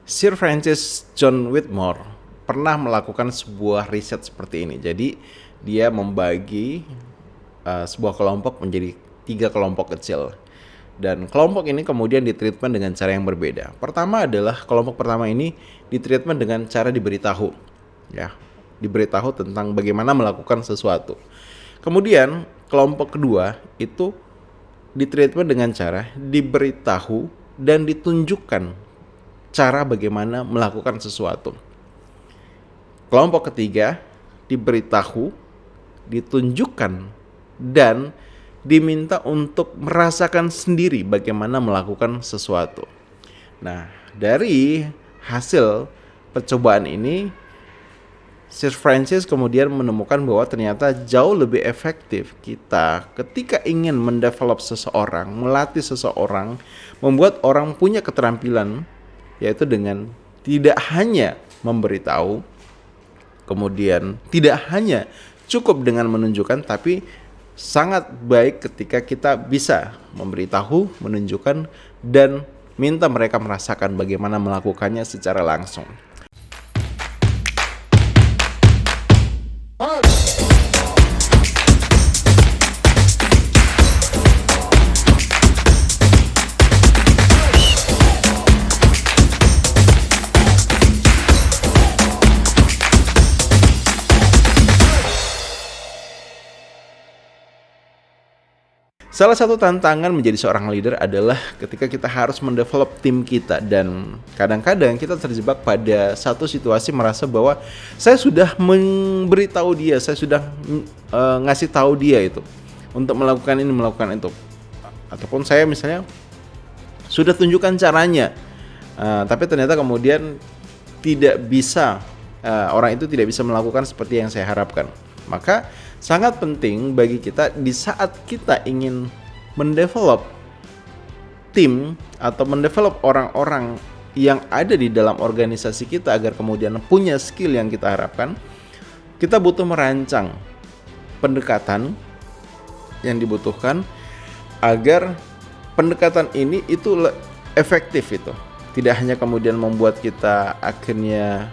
Sir Francis John Whitmore pernah melakukan sebuah riset seperti ini. Jadi dia membagi sebuah kelompok menjadi 3 kelompok kecil. Dan kelompok ini kemudian ditreatment dengan cara yang berbeda. Pertama adalah kelompok pertama ini ditreatment dengan cara diberitahu, ya, diberitahu tentang bagaimana melakukan sesuatu. Kemudian kelompok kedua itu ditreatment dengan cara diberitahu dan ditunjukkan cara bagaimana melakukan sesuatu. Kelompok ketiga diberitahu, ditunjukkan, dan diminta untuk merasakan sendiri bagaimana melakukan sesuatu. Nah, dari hasil percobaan ini, Sir Francis kemudian menemukan bahwa ternyata jauh lebih efektif kita ketika ingin mendevelop seseorang, melatih seseorang, membuat orang punya keterampilan, yaitu dengan tidak hanya memberitahu, kemudian tidak hanya cukup dengan menunjukkan, tapi sangat baik ketika kita bisa memberitahu, menunjukkan, dan minta mereka merasakan bagaimana melakukannya secara langsung. Salah satu tantangan menjadi seorang leader adalah ketika kita harus mendevelop tim kita, dan kadang-kadang kita terjebak pada satu situasi merasa bahwa saya sudah memberitahu dia, saya sudah ngasih tahu dia itu untuk melakukan ini, melakukan itu, ataupun saya misalnya sudah tunjukkan caranya, tapi ternyata kemudian tidak bisa, orang itu tidak bisa melakukan seperti yang saya harapkan. Maka sangat penting bagi kita di saat kita ingin mendevelop tim atau mendevelop orang-orang yang ada di dalam organisasi kita agar kemudian punya skill yang kita harapkan, kita butuh merancang pendekatan yang dibutuhkan agar pendekatan ini itu efektif itu. Tidak hanya kemudian membuat kita akhirnya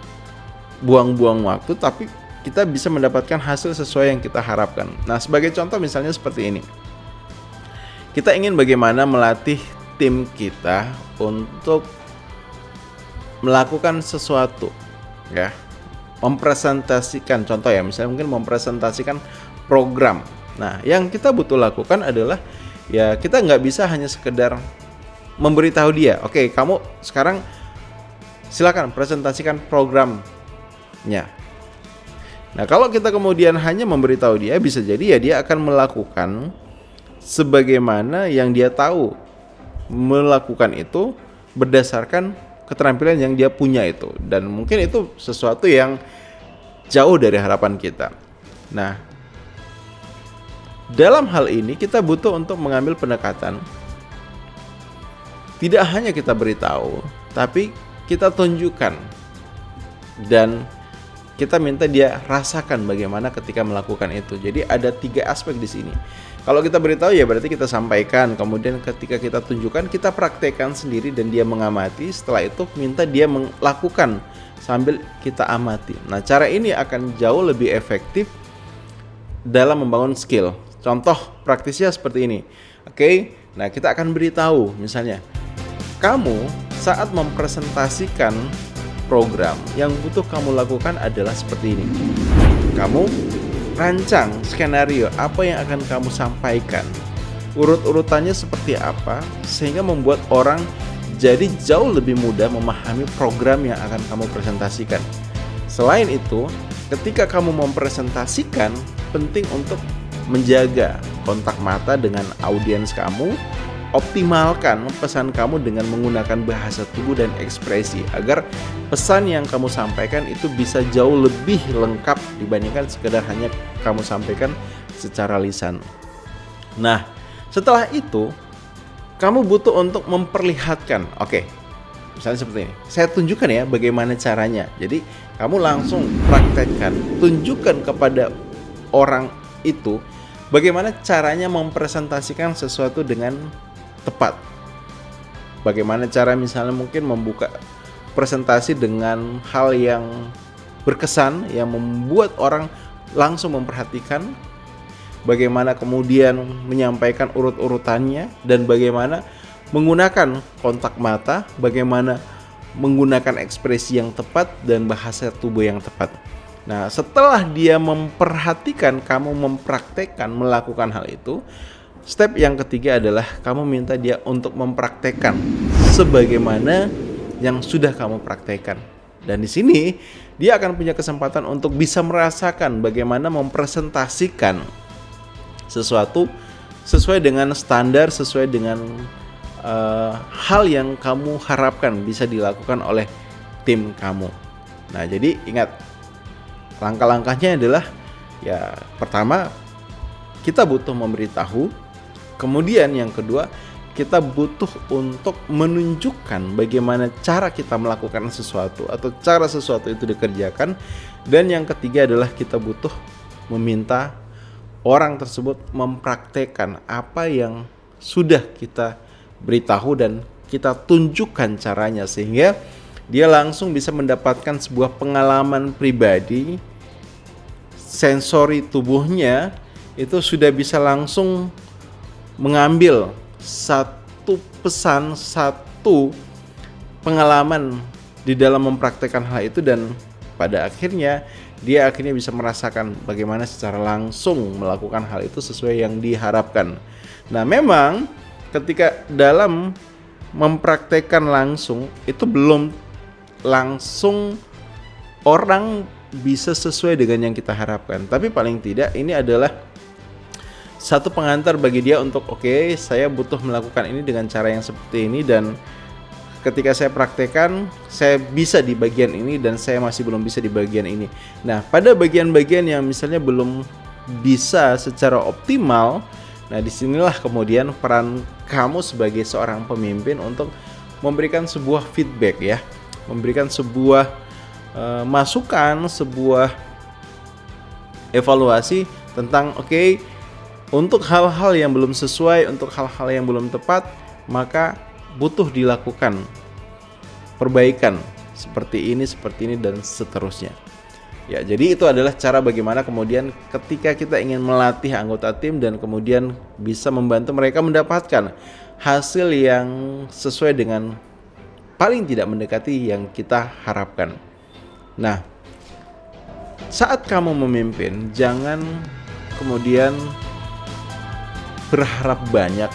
buang-buang waktu, tapi kita bisa mendapatkan hasil sesuai yang kita harapkan. Nah, sebagai contoh misalnya seperti ini. Kita ingin bagaimana melatih tim kita untuk melakukan sesuatu, ya. Mempresentasikan, contoh ya, misalnya mungkin mempresentasikan program. Nah, yang kita butuh lakukan adalah ya kita nggak bisa hanya sekedar memberitahu dia, oke, kamu sekarang silakan presentasikan programnya. Nah, kalau kita kemudian hanya memberitahu dia, bisa jadi ya dia akan melakukan sebagaimana yang dia tahu, melakukan itu berdasarkan keterampilan yang dia punya itu, dan mungkin itu sesuatu yang jauh dari harapan kita. Nah, dalam hal ini kita butuh untuk mengambil pendekatan tidak hanya kita beritahu, tapi kita tunjukkan dan kita minta dia rasakan bagaimana ketika melakukan itu. Jadi ada 3 aspek di sini. Kalau kita beritahu ya berarti kita sampaikan, kemudian ketika kita tunjukkan, kita praktekkan sendiri dan dia mengamati. Setelah itu minta dia melakukan sambil kita amati. Nah, cara ini akan jauh lebih efektif dalam membangun skill. Contoh praktisnya seperti ini. Oke, nah kita akan beritahu misalnya, kamu saat mempresentasikan program yang butuh kamu lakukan adalah seperti ini. Kamu rancang skenario apa yang akan kamu sampaikan, urut-urutannya seperti apa, sehingga membuat orang jadi jauh lebih mudah memahami program yang akan kamu presentasikan. Selain itu, ketika kamu mempresentasikan, penting untuk menjaga kontak mata dengan audiens kamu. Optimalkan pesan kamu dengan menggunakan bahasa tubuh dan ekspresi agar pesan yang kamu sampaikan itu bisa jauh lebih lengkap dibandingkan sekedar hanya kamu sampaikan secara lisan. Nah, setelah itu kamu butuh untuk memperlihatkan. Oke, misalnya seperti ini. Saya tunjukkan ya bagaimana caranya. Jadi kamu langsung praktekkan, tunjukkan kepada orang itu bagaimana caranya mempresentasikan sesuatu dengan tepat. Bagaimana cara misalnya mungkin membuka presentasi dengan hal yang berkesan, yang membuat orang langsung memperhatikan, bagaimana kemudian menyampaikan urut-urutannya, dan bagaimana menggunakan kontak mata, bagaimana menggunakan ekspresi yang tepat dan bahasa tubuh yang tepat. Nah, setelah dia memperhatikan kamu mempraktekkan melakukan hal itu, step yang ketiga adalah kamu minta dia untuk mempraktekkan sebagaimana yang sudah kamu praktekkan. Dan di sini dia akan punya kesempatan untuk bisa merasakan bagaimana mempresentasikan sesuatu sesuai dengan standar, sesuai dengan hal yang kamu harapkan bisa dilakukan oleh tim kamu. Nah, jadi ingat, langkah-langkahnya adalah ya, pertama kita butuh memberitahu, kemudian yang kedua kita butuh untuk menunjukkan bagaimana cara kita melakukan sesuatu atau cara sesuatu itu dikerjakan, dan yang ketiga adalah kita butuh meminta orang tersebut mempraktekkan apa yang sudah kita beritahu dan kita tunjukkan caranya, sehingga dia langsung bisa mendapatkan sebuah pengalaman pribadi. Sensori tubuhnya itu sudah bisa langsung mengambil satu pesan, satu pengalaman di dalam mempraktekkan hal itu, dan pada akhirnya dia akhirnya bisa merasakan bagaimana secara langsung melakukan hal itu sesuai yang diharapkan. Nah, memang ketika dalam mempraktekkan langsung itu belum langsung orang bisa sesuai dengan yang kita harapkan, tapi paling tidak ini adalah satu pengantar bagi dia untuk oke, saya butuh melakukan ini dengan cara yang seperti ini, dan ketika saya praktekkan saya bisa di bagian ini dan saya masih belum bisa di bagian ini. Nah, pada bagian-bagian yang misalnya belum bisa secara optimal, nah disinilah kemudian peran kamu sebagai seorang pemimpin untuk memberikan sebuah feedback ya, memberikan sebuah masukan, sebuah evaluasi tentang oke, untuk hal-hal yang belum sesuai, untuk hal-hal yang belum tepat, maka butuh dilakukan perbaikan seperti ini dan seterusnya. Ya, jadi itu adalah cara bagaimana kemudian ketika kita ingin melatih anggota tim dan kemudian bisa membantu mereka mendapatkan hasil yang sesuai dengan paling tidak mendekati yang kita harapkan. Nah, saat kamu memimpin, jangan kemudian berharap banyak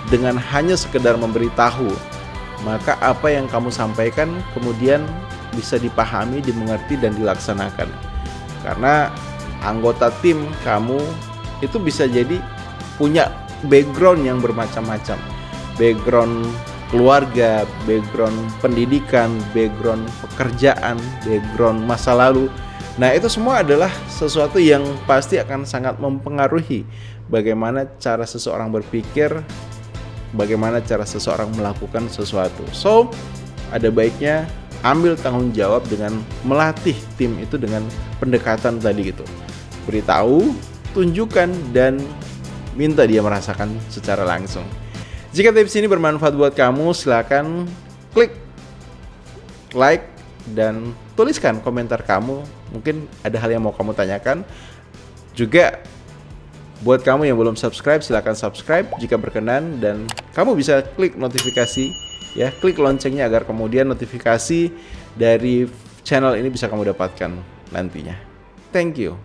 dengan hanya sekedar memberitahu, maka apa yang kamu sampaikan kemudian bisa dipahami, dimengerti, dan dilaksanakan. Karena anggota tim kamu itu bisa jadi punya background yang bermacam-macam, background keluarga, background pendidikan, background pekerjaan, background masa lalu. Nah, itu semua adalah sesuatu yang pasti akan sangat mempengaruhi bagaimana cara seseorang berpikir, bagaimana cara seseorang melakukan sesuatu. So, ada baiknya ambil tanggung jawab dengan melatih tim itu dengan pendekatan tadi gitu. Beritahu, tunjukkan, dan minta dia merasakan secara langsung. Jika tips ini bermanfaat buat kamu, silakan klik like dan tuliskan komentar kamu. Mungkin ada hal yang mau kamu tanyakan. Juga buat kamu yang belum subscribe, silakan subscribe jika berkenan, dan kamu bisa klik notifikasi ya, klik loncengnya agar kemudian notifikasi dari channel ini bisa kamu dapatkan nantinya. Thank you.